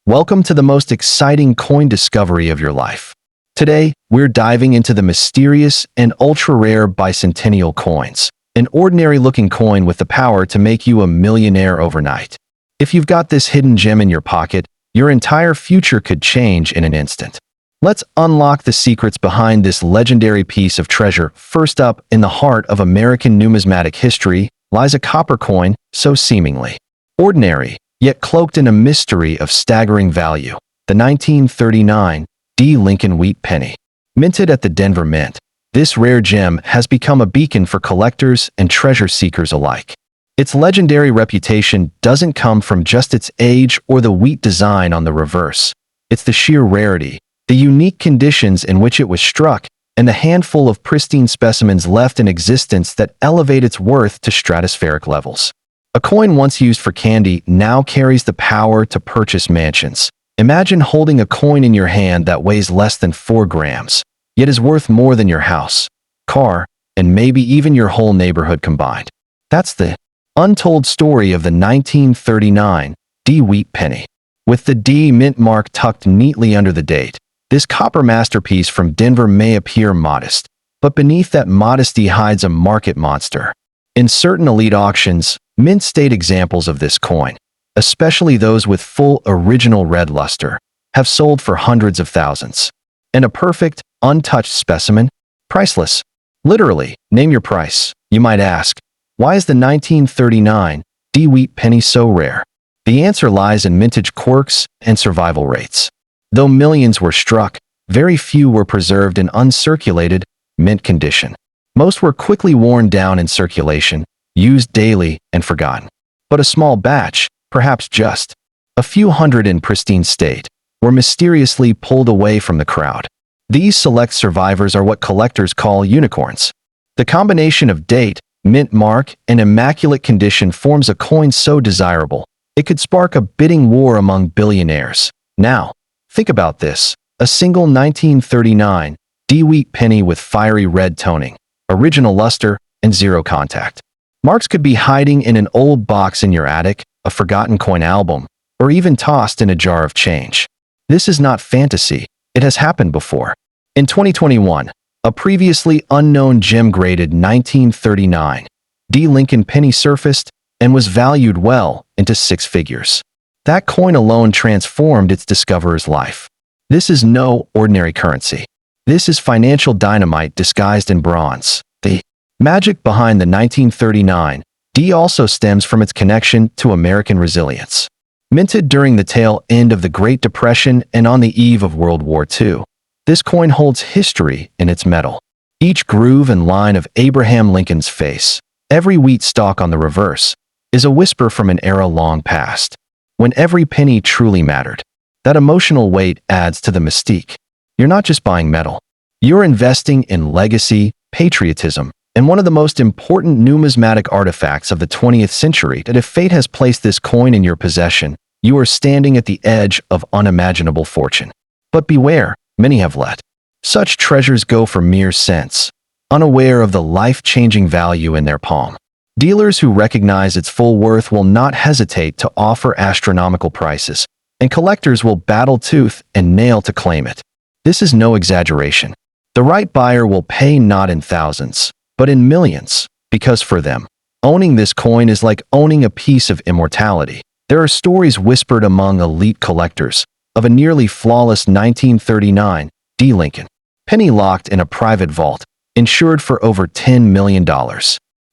Welcome to the most exciting coin discovery of your life. Today, we're diving into the mysterious and ultra-rare bicentennial coins, an ordinary-looking coin with the power to make you a millionaire overnight. If you've got this hidden gem in your pocket, your entire future could change in an instant. Let's unlock the secrets behind this legendary piece of treasure. First up, in the heart of American numismatic history, lies a copper coin so seemingly ordinary, yet cloaked in a mystery of staggering value. The 1939 D. Lincoln Wheat Penny. Minted at the Denver Mint, this rare gem has become a beacon for collectors and treasure seekers alike. Its legendary reputation doesn't come from just its age or the wheat design on the reverse. It's the sheer rarity, the unique conditions in which it was struck, and the handful of pristine specimens left in existence that elevate its worth to stratospheric levels. A coin once used for candy now carries the power to purchase mansions. Imagine holding a coin in your hand that weighs less than 4 grams, yet is worth more than your house, car, and maybe even your whole neighborhood combined. That's the untold story of the 1939 D. Wheat Penny. With the D mint mark tucked neatly under the date, this copper masterpiece from Denver may appear modest, but beneath that modesty hides a market monster. In certain elite auctions, mint state examples of this coin, especially those with full original red luster, have sold for hundreds of thousands. And a perfect, untouched specimen? Priceless. Literally, name your price. You might ask, why is the 1939 D. Wheat Penny so rare? The answer lies in mintage quirks and survival rates. Though millions were struck, very few were preserved in uncirculated, mint condition. Most were quickly worn down in circulation, used daily, and forgotten. But a small batch, perhaps just a few hundred in pristine state, were mysteriously pulled away from the crowd. These select survivors are what collectors call unicorns. The combination of date, mint mark, and immaculate condition forms a coin so desirable, it could spark a bidding war among billionaires. Now, think about this. A single 1939 D. Wheat Penny with fiery red toning, original luster, and zero contact. Marks could be hiding in an old box in your attic, a forgotten coin album, or even tossed in a jar of change. This is not fantasy. It has happened before. In 2021, a previously unknown gem-graded 1939 D. Lincoln Penny surfaced and was valued well into 6 figures. That coin alone transformed its discoverer's life. This is no ordinary currency. This is financial dynamite disguised in bronze. The magic behind the 1939 D also stems from its connection to American resilience. Minted during the tail end of the Great Depression and on the eve of World War II, this coin holds history in its metal. Each groove and line of Abraham Lincoln's face, every wheat stalk on the reverse, is a whisper from an era long past, when every penny truly mattered. That emotional weight adds to the mystique. You're not just buying metal. You're investing in legacy, patriotism, and one of the most important numismatic artifacts of the 20th century. That if fate has placed this coin in your possession, you are standing at the edge of unimaginable fortune. But beware, many have let such treasures go for mere cents, unaware of the life-changing value in their palm. Dealers who recognize its full worth will not hesitate to offer astronomical prices, and collectors will battle tooth and nail to claim it. This is no exaggeration. The right buyer will pay not in thousands, but in millions, because for them, owning this coin is like owning a piece of immortality. There are stories whispered among elite collectors of a nearly flawless 1939 D. Lincoln Penny locked in a private vault, insured for over $10 million.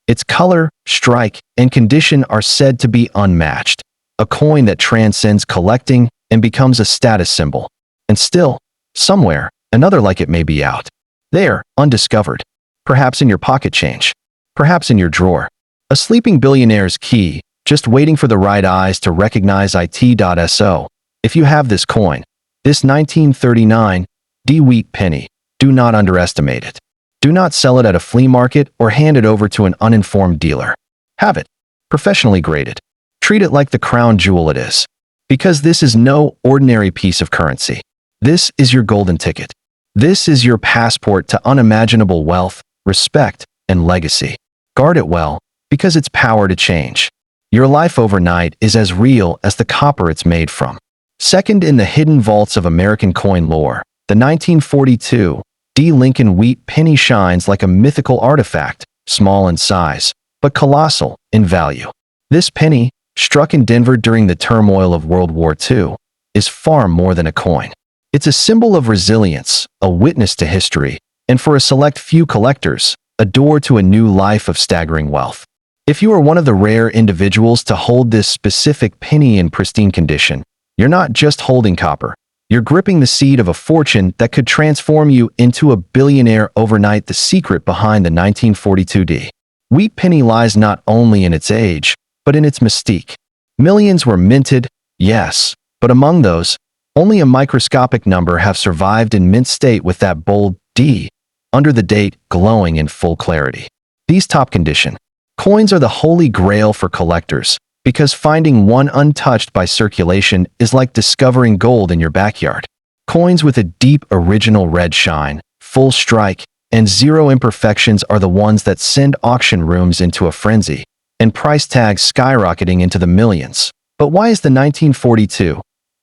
Its color, strike, and condition are said to be unmatched, a coin that transcends collecting and becomes a status symbol. And still, somewhere, another like it may be out there, undiscovered. Perhaps in your pocket change. Perhaps in your drawer. A sleeping billionaire's key, just waiting for the right eyes to recognize it.so. If you have this coin, this 1939 D. Wheat Penny, do not underestimate it. Do not sell it at a flea market or hand it over to an uninformed dealer. Have it. Professionally graded. Treat it like the crown jewel it is. Because this is no ordinary piece of currency. This is your golden ticket. This is your passport to unimaginable wealth, respect, and legacy. Guard it well, because its power to change your life overnight is as real as the copper it's made from. Second in the hidden vaults of American coin lore, the 1942 D. Lincoln Wheat penny shines like a mythical artifact, small in size, but colossal in value. This penny, struck in Denver during the turmoil of World War II, is far more than a coin. It's a symbol of resilience, a witness to history, and for a select few collectors, a door to a new life of staggering wealth. If you are one of the rare individuals to hold this specific penny in pristine condition, you're not just holding copper. You're gripping the seed of a fortune that could transform you into a billionaire overnight. The secret behind the 1942 D. Wheat penny lies not only in its age, but in its mystique. Millions were minted, yes, but among those, only a microscopic number have survived in mint state with that bold D under the date glowing in full clarity. These top condition coins are the holy grail for collectors, because finding one untouched by circulation is like discovering gold in your backyard. Coins with a deep original red shine, full strike, and zero imperfections are the ones that send auction rooms into a frenzy, and price tags skyrocketing into the millions. But why is the 1942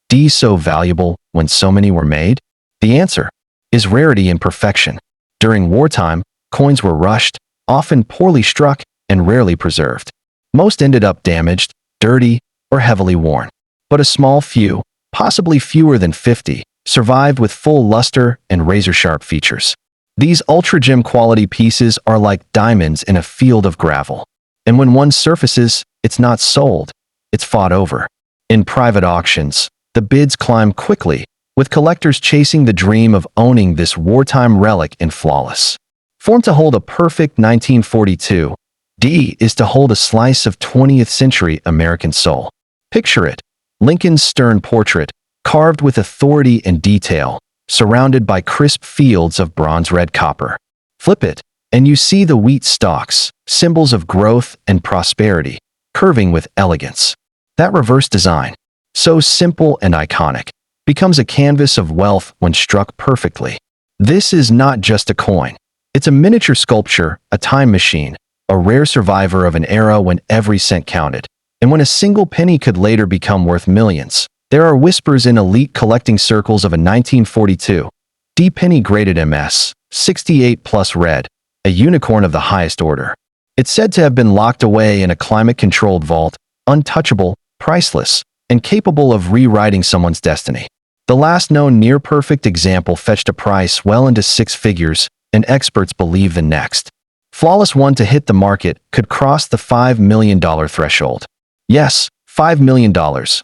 D so valuable when so many were made? The answer is rarity and perfection. During wartime, coins were rushed, often poorly struck, and rarely preserved. Most ended up damaged, dirty, or heavily worn. But a small few, possibly fewer than 50, survived with full luster and razor-sharp features. These ultra-gem quality pieces are like diamonds in a field of gravel. And when one surfaces, it's not sold, it's fought over. In private auctions, the bids climb quickly, with collectors chasing the dream of owning this wartime relic in flawless form. To hold a perfect 1942 D is to hold a slice of 20th century American soul. Picture it, Lincoln's stern portrait, carved with authority and detail, surrounded by crisp fields of bronze-red copper. Flip it, and you see the wheat stalks, symbols of growth and prosperity, curving with elegance. That reverse design, so simple and iconic, becomes a canvas of wealth when struck perfectly. This is not just a coin. It's a miniature sculpture, a time machine, a rare survivor of an era when every cent counted, and when a single penny could later become worth millions. There are whispers in elite collecting circles of a 1942 D penny graded MS, 68 plus red, a unicorn of the highest order. It's said to have been locked away in a climate-controlled vault, untouchable, priceless, and capable of rewriting someone's destiny. The last known near-perfect example fetched a price well into six figures, and experts believe the next flawless one to hit the market could cross the $5 million threshold. Yes, $5 million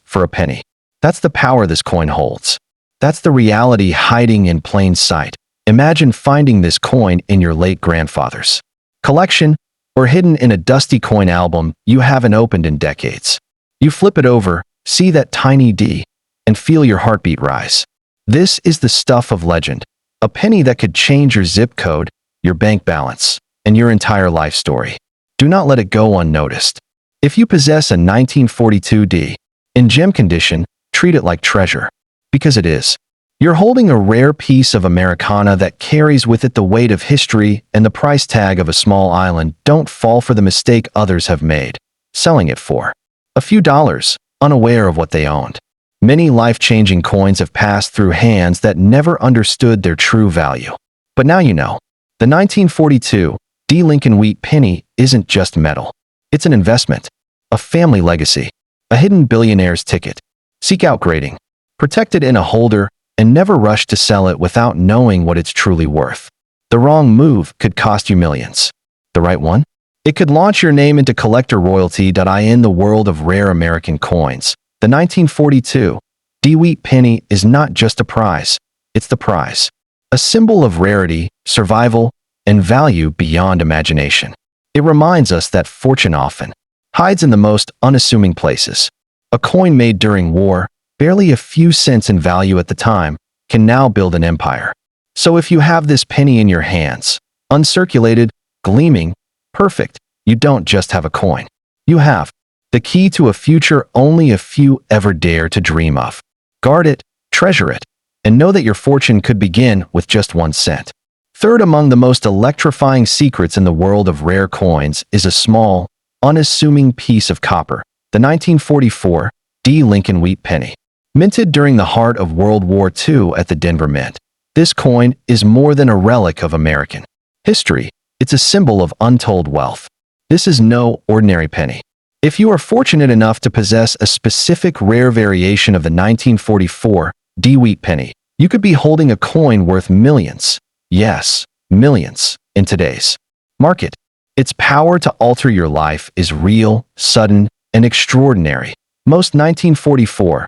for a penny. That's the power this coin holds. That's the reality hiding in plain sight. Imagine finding this coin in your late grandfather's collection or hidden in a dusty coin album you haven't opened in decades. You flip it over, see that tiny D, and feel your heartbeat rise. This is the stuff of legend, a penny that could change your zip code, your bank balance, and your entire life story. Do not let it go unnoticed. If you possess a 1942 D in gem condition, treat it like treasure, because it is. You're holding a rare piece of Americana that carries with it the weight of history and the price tag of a small island. Don't fall for the mistake others have made, selling it for a few dollars, unaware of what they owned. Many life-changing coins have passed through hands that never understood their true value. But now you know. The 1942 D. Lincoln Wheat penny isn't just metal. It's an investment, a family legacy, a hidden billionaire's ticket. Seek out grading, protect it in a holder, and never rush to sell it without knowing what it's truly worth. The wrong move could cost you millions. The right one? It could launch your name into collector royalty. In the world of rare American coins, the 1942 D. Wheat penny is not just a prize, it's the prize. A symbol of rarity, survival, and value beyond imagination. It reminds us that fortune often hides in the most unassuming places. A coin made during war, barely a few cents in value at the time, can now build an empire. So if you have this penny in your hands, uncirculated, gleaming, perfect, you don't just have a coin. You have the key to a future only a few ever dare to dream of. Guard it, treasure it, and know that your fortune could begin with just 1 cent. Third among the most electrifying secrets in the world of rare coins is a small, unassuming piece of copper, the 1944 D. Lincoln Wheat penny. Minted during the heart of World War II at the Denver Mint, this coin is more than a relic of American history. It's a symbol of untold wealth. This is no ordinary penny. If you are fortunate enough to possess a specific rare variation of the 1944 D-Wheat penny, you could be holding a coin worth millions. Yes, millions in today's market. Its power to alter your life is real, sudden, and extraordinary. Most 1944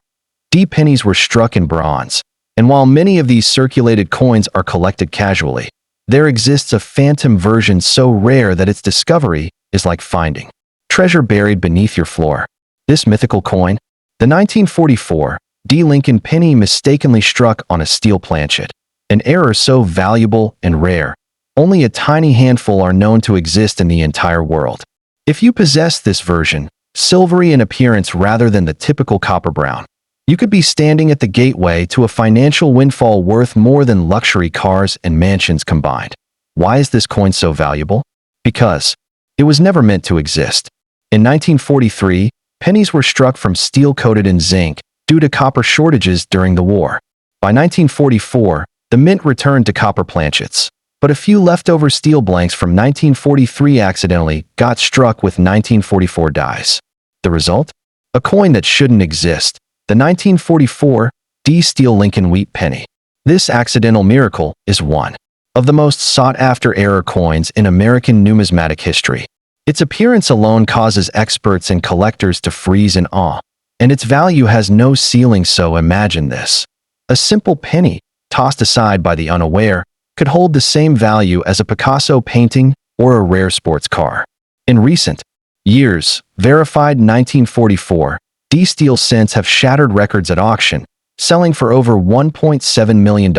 D pennies were struck in bronze, and while many of these circulated coins are collected casually, there exists a phantom version so rare that its discovery is like finding treasure buried beneath your floor. This mythical coin, the 1944 D Lincoln penny, mistakenly struck on a steel planchet, an error so valuable and rare, only a tiny handful are known to exist in the entire world. If you possess this version, silvery in appearance rather than the typical copper brown, you could be standing at the gateway to a financial windfall worth more than luxury cars and mansions combined. Why is this coin so valuable? Because it was never meant to exist. In 1943, pennies were struck from steel coated in zinc due to copper shortages during the war. By 1944, the mint returned to copper planchets, but a few leftover steel blanks from 1943 accidentally got struck with 1944 dies. The result? A coin that shouldn't exist. The 1944 D Steel Lincoln Wheat penny. This accidental miracle is one of the most sought-after error coins in American numismatic history. Its appearance alone causes experts and collectors to freeze in awe, and its value has no ceiling, so imagine this. A simple penny, tossed aside by the unaware, could hold the same value as a Picasso painting or a rare sports car. In recent years, verified 1944 D steel cents have shattered records at auction, selling for over $1.7 million,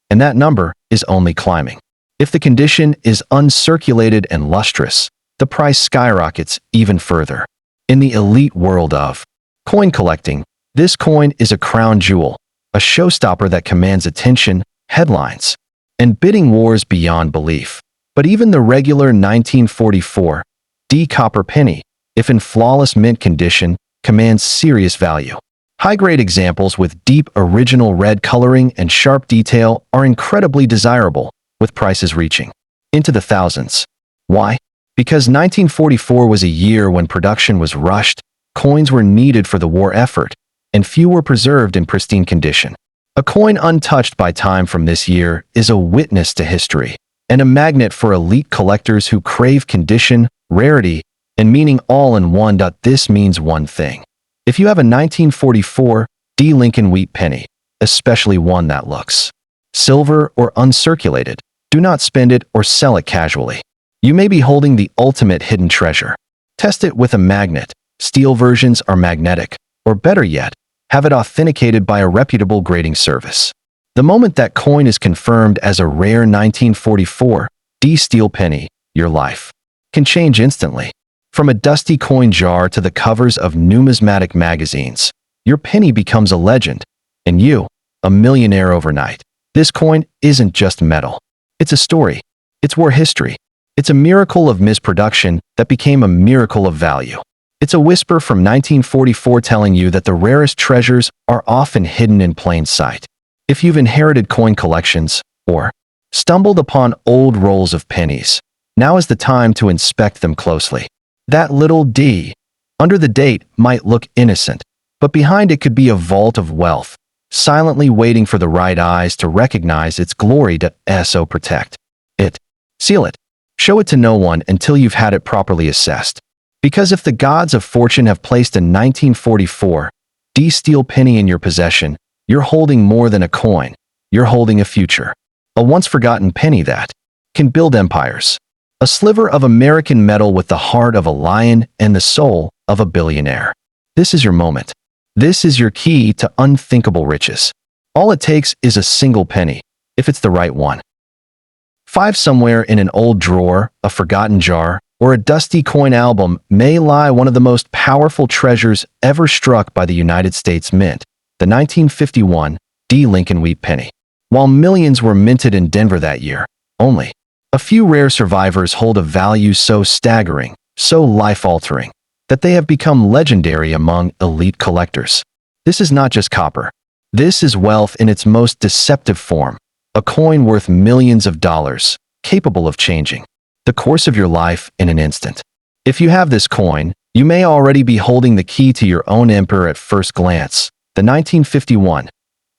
and that number is only climbing. If the condition is uncirculated and lustrous, the price skyrockets even further. In the elite world of coin collecting, this coin is a crown jewel, a showstopper that commands attention, headlines, and bidding wars beyond belief. But even the regular 1944 D copper penny, if in flawless mint condition, commands serious value. High-grade examples with deep original red coloring and sharp detail are incredibly desirable, with prices reaching into the thousands. Why? Because 1944 was a year when production was rushed, coins were needed for the war effort, and few were preserved in pristine condition. A coin untouched by time from this year is a witness to history, and a magnet for elite collectors who crave condition, rarity, and meaning all in one. This means one thing. If you have a 1944 D Lincoln Wheat penny, especially one that looks silver or uncirculated, do not spend it or sell it casually. You may be holding the ultimate hidden treasure. Test it with a magnet. Steel versions are magnetic, or better yet, have it authenticated by a reputable grading service. The moment that coin is confirmed as a rare 1944 D steel penny, your life can change instantly. From a dusty coin jar to the covers of numismatic magazines, your penny becomes a legend, and you, a millionaire overnight. This coin isn't just metal. It's a story. It's war history. It's a miracle of misproduction that became a miracle of value. It's a whisper from 1944 telling you that the rarest treasures are often hidden in plain sight. If you've inherited coin collections, or stumbled upon old rolls of pennies, now is the time to inspect them closely. That little D under the date might look innocent, but behind it could be a vault of wealth, silently waiting for the right eyes to recognize its glory. So protect it. Seal it. Show it to no one until you've had it properly assessed. Because if the gods of fortune have placed a 1944 D steel penny in your possession, you're holding more than a coin. You're holding a future. A once-forgotten penny that can build empires. A sliver of American metal with the heart of a lion and the soul of a billionaire. This is your moment. This is your key to unthinkable riches. All it takes is a single penny, if it's the right one. 5 somewhere in an old drawer, a forgotten jar, or a dusty coin album may lie one of the most powerful treasures ever struck by the United States Mint, the 1951 D Lincoln Wheat penny. While millions were minted in Denver that year, only a few rare survivors hold a value so staggering, so life-altering, that they have become legendary among elite collectors. This is not just copper. This is wealth in its most deceptive form, a coin worth millions of dollars, capable of changing the course of your life in an instant. If you have this coin, you may already be holding the key to your own empire at first glance. The 1951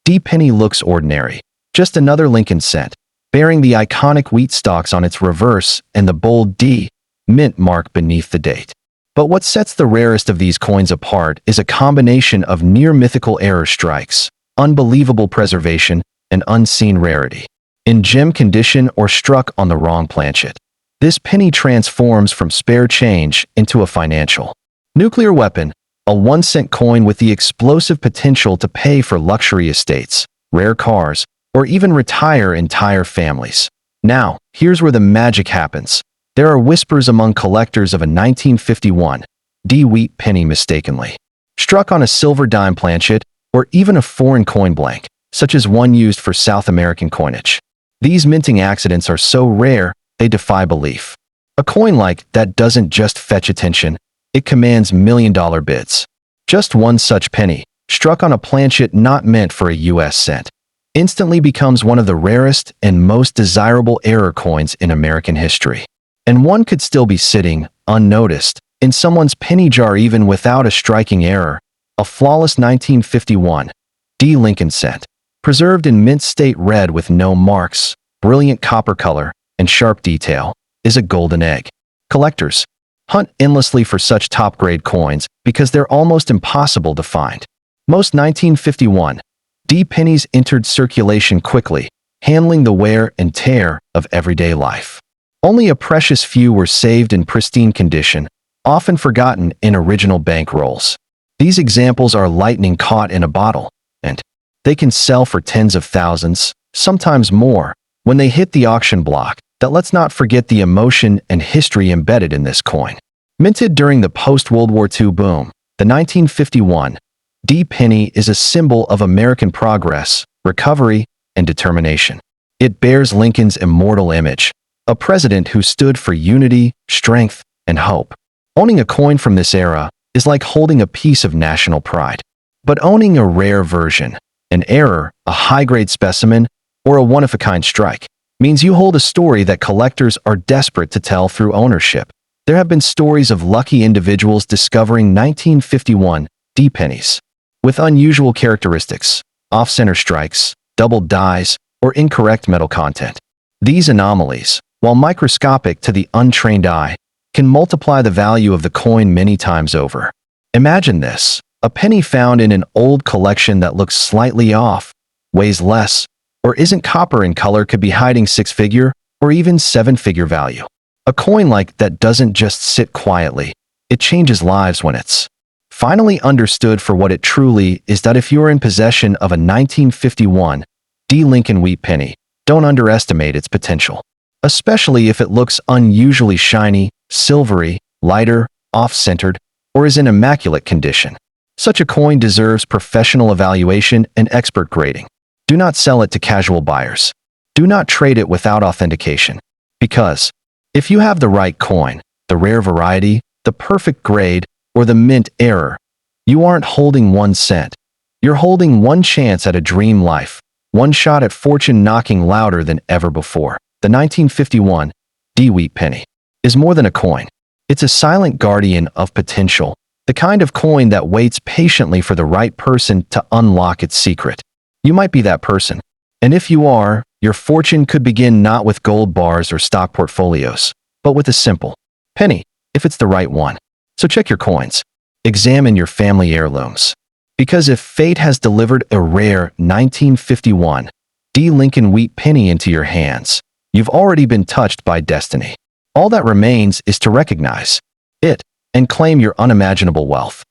D penny looks ordinary, just another Lincoln cent, bearing the iconic wheat stalks on its reverse and the bold D mint mark beneath the date. But what sets the rarest of these coins apart is a combination of near-mythical error strikes, unbelievable preservation, and unseen rarity. In gem condition or struck on the wrong planchet, this penny transforms from spare change into a financial nuclear weapon, a 1-cent coin with the explosive potential to pay for luxury estates, rare cars, or even retire entire families. Now, here's where the magic happens. There are whispers among collectors of a 1951 D wheat penny mistakenly struck on a silver dime planchet or even a foreign coin blank, such as one used for South American coinage. These minting accidents are so rare, they defy belief. A coin like that doesn't just fetch attention, it commands million-dollar bids. Just one such penny, struck on a planchet not meant for a US cent, instantly becomes one of the rarest and most desirable error coins in American history. And one could still be sitting, unnoticed, in someone's penny jar even without a striking error, a flawless 1951 D Lincoln cent, preserved in mint state red with no marks, brilliant copper color, and sharp detail, is a golden egg. Collectors hunt endlessly for such top-grade coins because they're almost impossible to find. Most 1951 D pennies entered circulation quickly, handling the wear and tear of everyday life. Only a precious few were saved in pristine condition, often forgotten in original bank rolls. These examples are lightning caught in a bottle, and they can sell for tens of thousands, sometimes more, when they hit the auction block. That let's not forget the emotion and history embedded in this coin. Minted during the post-World War II boom, the 1951 D penny is a symbol of American progress, recovery, and determination. It bears Lincoln's immortal image, a president who stood for unity, strength, and hope. Owning a coin from this era is like holding a piece of national pride. But owning a rare version, an error, a high-grade specimen, or a one-of-a-kind strike, means you hold a story that collectors are desperate to tell through ownership. There have been stories of lucky individuals discovering 1951 D pennies with unusual characteristics, off-center strikes, doubled dies, or incorrect metal content. These anomalies, while microscopic to the untrained eye, can multiply the value of the coin many times over. Imagine this: a penny found in an old collection that looks slightly off, weighs less, or isn't copper in color could be hiding 6-figure or even 7-figure value. A coin like that doesn't just sit quietly, it changes lives when it's finally understood for what it truly is. That if you're in possession of a 1951 D Lincoln wheat penny, don't underestimate its potential, especially if it looks unusually shiny, silvery, lighter, off-centered, or is in immaculate condition. Such a coin deserves professional evaluation and expert grading. Do not sell it to casual buyers. Do not trade it without authentication. Because if you have the right coin, the rare variety, the perfect grade, or the mint error, you aren't holding 1 cent. You're holding one chance at a dream life, one shot at fortune knocking louder than ever before. The 1951 D wheat penny is more than a coin. It's a silent guardian of potential, the kind of coin that waits patiently for the right person to unlock its secret. You might be that person. And if you are, your fortune could begin not with gold bars or stock portfolios, but with a simple penny, if it's the right one. So check your coins. Examine your family heirlooms. Because if fate has delivered a rare 1951 D Lincoln wheat penny into your hands, you've already been touched by destiny. All that remains is to recognize it and claim your unimaginable wealth.